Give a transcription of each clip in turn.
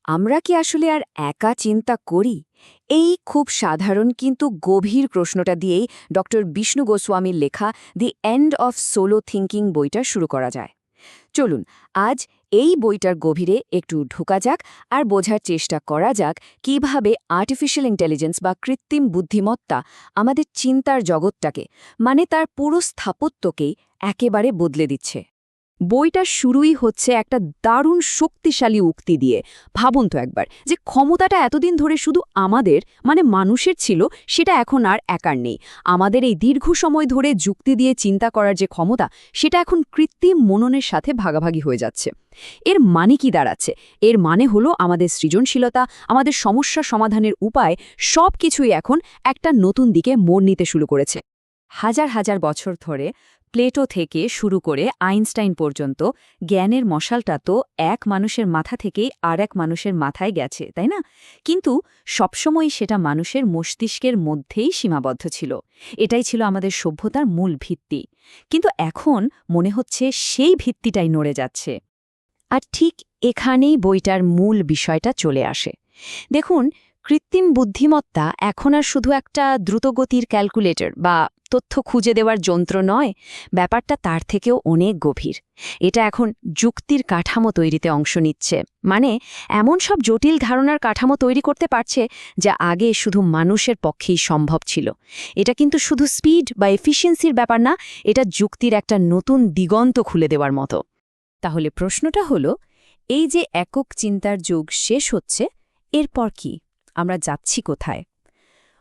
আমরা কি আসলে আর একা চিন্তা করি? এই খুব সাধারণ কিন্তু গভীর প্রশ্নটা দিয়েই ড বিষ্ণু গোস্বামীর লেখা the end of solo thinking বইটা শুরু করা যায়। চলুন আজ এই বইটার গভীরে একটু ঢোকা যাক আর বোঝার চেষ্টা করা যাক কিভাবে আর্টিফিশিয়াল ইন্টেলিজেন্স বা কৃত্রিম বুদ্ধিমত্তা আমাদের চিন্তার জগৎটাকে, মানে তার পুরো স্থাপত্যকেই একেবারে বদলে দিচ্ছে। বইটা শুরুই হচ্ছে একটা দারুণ শক্তিশালী উক্তি দিয়ে। ভাবুন তো একবার, যে ক্ষমতাটা এতদিন ধরে শুধু আমাদের মানে মানুষের ছিল, সেটা এখন আর একার নেই। আমাদের এই দীর্ঘ সময় ধরে যুক্তি দিয়ে চিন্তা করার যে ক্ষমতা, সেটা এখন কৃত্রিম মননের সাথে ভাগাভাগি হয়ে যাচ্ছে। এর মানে কি দাঁড়াচ্ছে? এর মানে হলো আমাদের সৃজনশীলতা, আমাদের সমস্যা সমাধানের উপায় সবকিছুই এখন একটা নতুন দিকে মোড় নিতে শুরু করেছে। হাজার হাজার বছর ধরে প্লেটো থেকে শুরু করে আইনস্টাইন পর্যন্ত জ্ঞানের মশালটা তো এক মানুষের মাথা থেকেই আর এক মানুষের মাথায় গেছে, তাই না? কিন্তু সবসময় সেটা মানুষের মস্তিষ্কের মধ্যেই সীমাবদ্ধ ছিল। এটাই ছিল আমাদের সভ্যতার মূল ভিত্তি। কিন্তু এখন মনে হচ্ছে সেই ভিত্তিটাই নড়ে যাচ্ছে। আর ঠিক এখানেই বইটার মূল বিষয়টা চলে আসে। দেখুন, কৃত্রিম বুদ্ধিমত্তা এখন আর শুধু একটা দ্রুতগতির ক্যালকুলেটর বা তথ্য খুঁজে দেওয়ার যন্ত্র নয়। ব্যাপারটা তার থেকেও অনেক গভীর। এটা এখন যুক্তির কাঠামো তৈরিতে অংশ নিচ্ছে, মানে এমন সব জটিল ধারণার কাঠামো তৈরি করতে পারছে যা আগে শুধু মানুষের পক্ষেই সম্ভব ছিল। এটা কিন্তু শুধু স্পিড বা এফিসিয়েন্সির ব্যাপার না, এটা যুক্তির একটা নতুন দিগন্ত খুলে দেওয়ার মতো। তাহলে প্রশ্নটা হলো, এই যে একক চিন্তার যুগ শেষ হচ্ছে, এরপর কি? আমরা যাচ্ছি কোথায়?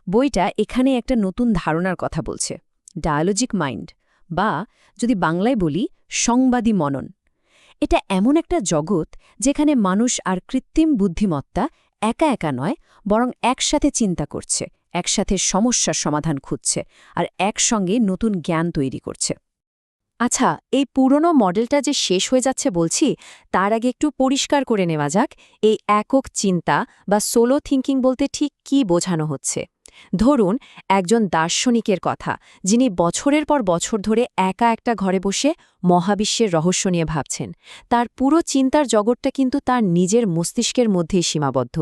বইটা এখানে একটা নতুন ধারণার কথা বলছে, ডায়ালজিক মাইন্ড, বা যদি বাংলায় বলি সংবাদী মনন। এটা এমন একটা জগৎ যেখানে মানুষ আর কৃত্রিম বুদ্ধিমত্তা একা একা নয়, বরং একসাথে চিন্তা করছে, একসাথে সমস্যার সমাধান খুঁজছে আর একসঙ্গে নতুন জ্ঞান তৈরি করছে। আচ্ছা, এই পুরনো মডেলটা যে শেষ হয়ে যাচ্ছে বলছি, তার আগে একটু পরিষ্কার করে নেওয়া যাক এই একক চিন্তা বা সোলো থিঙ্কিং বলতে ঠিক কী বোঝানো হচ্ছে। ধরুন একজন দার্শনিকের কথা, যিনি বছরের পর বছর ধরে একা একটা ঘরে বসে মহাবিশ্বের রহস্য নিয়ে ভাবছেন। তার পুরো চিন্তার জগৎটা কিন্তু তার নিজের মস্তিষ্কের মধ্যেই সীমাবদ্ধ।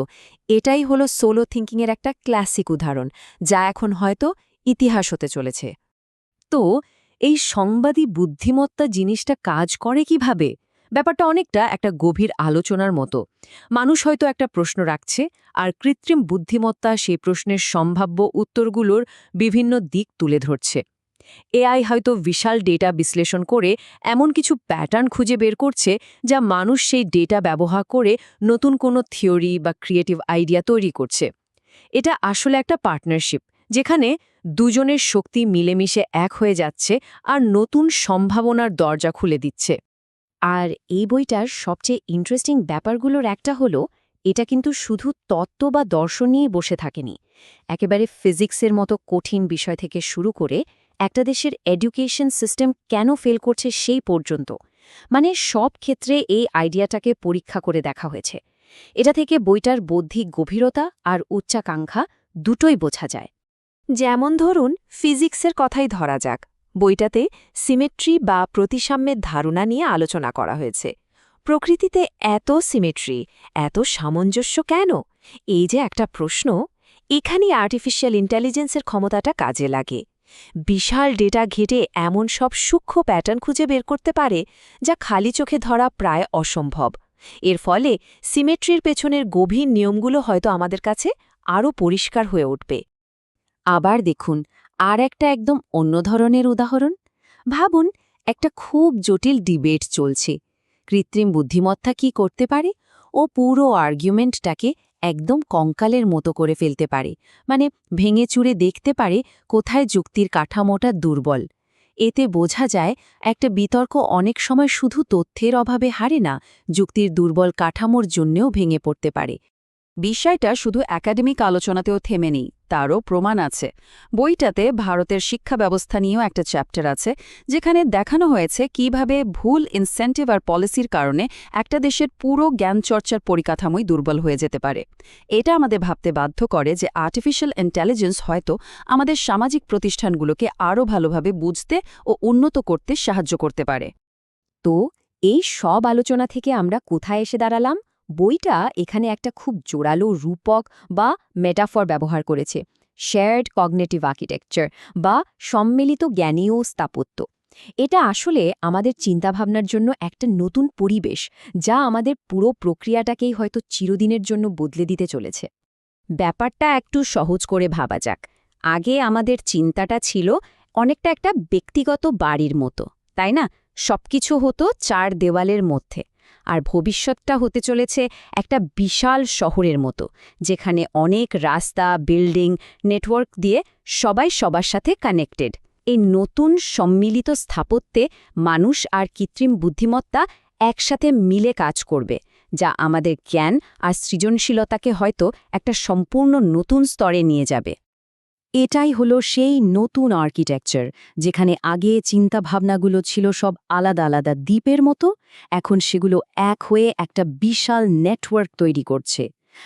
এটাই হলো সোলো থিঙ্কিংয়ের একটা ক্লাসিক উদাহরণ, যা এখন হয়তো ইতিহাস হতে চলেছে। তো এই সংবাদী বুদ্ধিমত্তা জিনিসটা কাজ করে কিভাবে? ব্যাপারটা অনেকটা একটা গভীর আলোচনার মতো। মানুষ হয়তো একটা প্রশ্ন রাখছে, আর কৃত্রিম বুদ্ধিমত্তা সেই প্রশ্নের সম্ভাব্য উত্তরগুলোর বিভিন্ন দিক তুলে ধরছে। এআই হয়তো বিশাল ডেটা বিশ্লেষণ করে এমন কিছু প্যাটার্ন খুঁজে বের করছে, যা মানুষ সেই ডেটা ব্যবহার করে নতুন কোনো থিওরি বা ক্রিয়েটিভ আইডিয়া তৈরি করছে। এটা আসলে একটা পার্টনারশিপ, যেখানে দুজনের শক্তি মিলেমিশে এক হয়ে যাচ্ছে আর নতুন সম্ভাবনার দরজা খুলে দিচ্ছে। আর এই বইটার সবচেয়ে ইন্টারেস্টিং ব্যাপারগুলোর একটা হলো, এটা কিন্তু শুধু তত্ত্ব বা দর্শন নিয়ে বসে থাকেনি। একেবারে ফিজিক্সের মতো কঠিন বিষয় থেকে শুরু করে একটা দেশের এডুকেশন সিস্টেম কেন ফেল করছে সেই পর্যন্ত, মানে সব ক্ষেত্রে এই আইডিয়াটাকে পরীক্ষা করে দেখা হয়েছে। এটা থেকে বইটার বৌদ্ধিক গভীরতা আর উচ্চাকাঙ্ক্ষা দুটোই বোঝা যায়। যেমন ধরুন ফিজিক্সের কথাই ধরা যাক। বইটাতে সিমেট্রি বা প্রতিসাম্যের ধারণা নিয়ে আলোচনা করা হয়েছে। প্রকৃতিতে এত সিমেট্রি, এত সামঞ্জস্য কেন? এই যে একটা প্রশ্ন, এখানেই আর্টিফিশিয়াল ইন্টেলিজেন্সের ক্ষমতাটা কাজে লাগে। বিশাল ডেটা ঘেটে এমন সব সূক্ষ্ম প্যাটার্ন খুঁজে বের করতে পারে, যা খালি চোখে ধরা প্রায় অসম্ভব। এর ফলে সিমেট্রির পেছনের গভীর নিয়মগুলো হয়তো আমাদের কাছে আরও পরিষ্কার হয়ে উঠবে। আবার দেখুন আর একটা একদম অন্য ধরনের উদাহরণ। ভাবুন একটা খুব জটিল ডিবেট চলছে। কৃত্রিম বুদ্ধিমত্তা কি করতে পারে? ও পুরো আর্গুমেন্টটাকে একদম কঙ্কালের মতো করে ফেলতে পারে, মানে ভেঙে চুরে দেখতে পারে কোথায় যুক্তির কাঠামোটা দুর্বল। এতে বোঝা যায় একটা বিতর্ক অনেক সময় শুধু তথ্যের অভাবে হারে না, যুক্তির দুর্বল কাঠামোর জন্যেও ভেঙে পড়তে পারে। বিষয়টা শুধু একাডেমিক আলোচনাতেও থেমে নেই, তারও প্রমাণ আছে। বইটাতে ভারতের শিক্ষা ব্যবস্থা নিয়েও একটা চ্যাপ্টার আছে, যেখানে দেখানো হয়েছে কিভাবে ভুল ইনসেন্টিভ আর পলিসির কারণে একটা দেশের পুরো জ্ঞানচর্চার পরিকাঠামোই দুর্বল হয়ে যেতে পারে। এটা আমাদের ভাবতে বাধ্য করে যে আর্টিফিশিয়াল ইন্টেলিজেন্স হয়তো আমাদের সামাজিক প্রতিষ্ঠানগুলোকে আরও ভালোভাবে বুঝতে ও উন্নত করতে সাহায্য করতে পারে। তো এই সব আলোচনা থেকে আমরা কোথায় এসে দাঁড়ালাম? বইটা এখানে একটা খুব জোরালো রূপক বা মেটাফর ব্যবহার করেছে, শেয়ার্ড কগনেটিভ আর্কিটেকচার বা সম্মিলিত জ্ঞানীয় স্থাপত্য। এটা আসলে আমাদের চিন্তাভাবনার জন্য একটা নতুন পরিবেশ, যা আমাদের পুরো প্রক্রিয়াটাকেই হয়তো চিরদিনের জন্য বদলে দিতে চলেছে। ব্যাপারটা একটু সহজ করে ভাবা যাক। আগে আমাদের চিন্তাটা ছিল অনেকটা একটা ব্যক্তিগত বাড়ির মতো, তাই না? সবকিছু হতো চার দেওয়ালের মধ্যে। আর ভবিষ্যৎটা হতে চলেছে একটা বিশাল শহরের মতো, যেখানে অনেক রাস্তা, বিল্ডিং, নেটওয়ার্ক দিয়ে সবাই সবার সাথে কানেক্টেড। এই নতুন সম্মিলিত স্থাপত্যে মানুষ আর কৃত্রিম বুদ্ধিমত্তা একসাথে মিলে কাজ করবে, যা আমাদের জ্ঞান আর সৃজনশীলতাকে হয়তো একটা সম্পূর্ণ নতুন স্তরে নিয়ে যাবে। এটাই হলো সেই নতুন আর্কিটেকচার, যেখানে আগে চিন্তাভাবনাগুলো ছিল সব আলাদা আলাদা দ্বীপের মতো, এখন সেগুলো এক হয়ে একটা বিশাল নেটওয়ার্ক তৈরি করছে।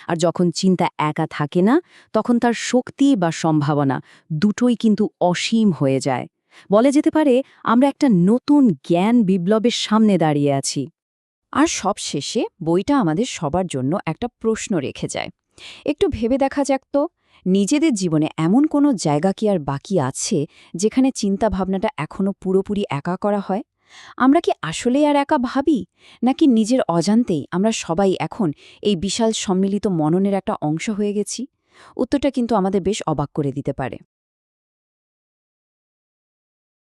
আর যখন চিন্তা একা থাকে না, তখন তার শক্তি বা সম্ভাবনা দুটোই কিন্তু অসীম হয়ে যায়। বলা যেতে পারে আমরা একটা নতুন জ্ঞান বিপ্লবের সামনে দাঁড়িয়ে আছি। আর সবশেষে বইটা আমাদের সবার জন্য একটা প্রশ্ন রেখে যায়। একটু ভেবে দেখা যাক তো, নিজেদের জীবনে এমন কোনো জায়গা কি আর বাকি আছে যেখানে চিন্তাভাবনাটা এখনও পুরোপুরি একা করা হয়? আমরা কি আসলেই আর একা ভাবি, নাকি নিজের অজান্তেই আমরা সবাই এখন এই বিশাল সম্মিলিত মননের একটা অংশ হয়ে গেছি? উত্তরটা কিন্তু আমাদের বেশ অবাক করে দিতে পারে।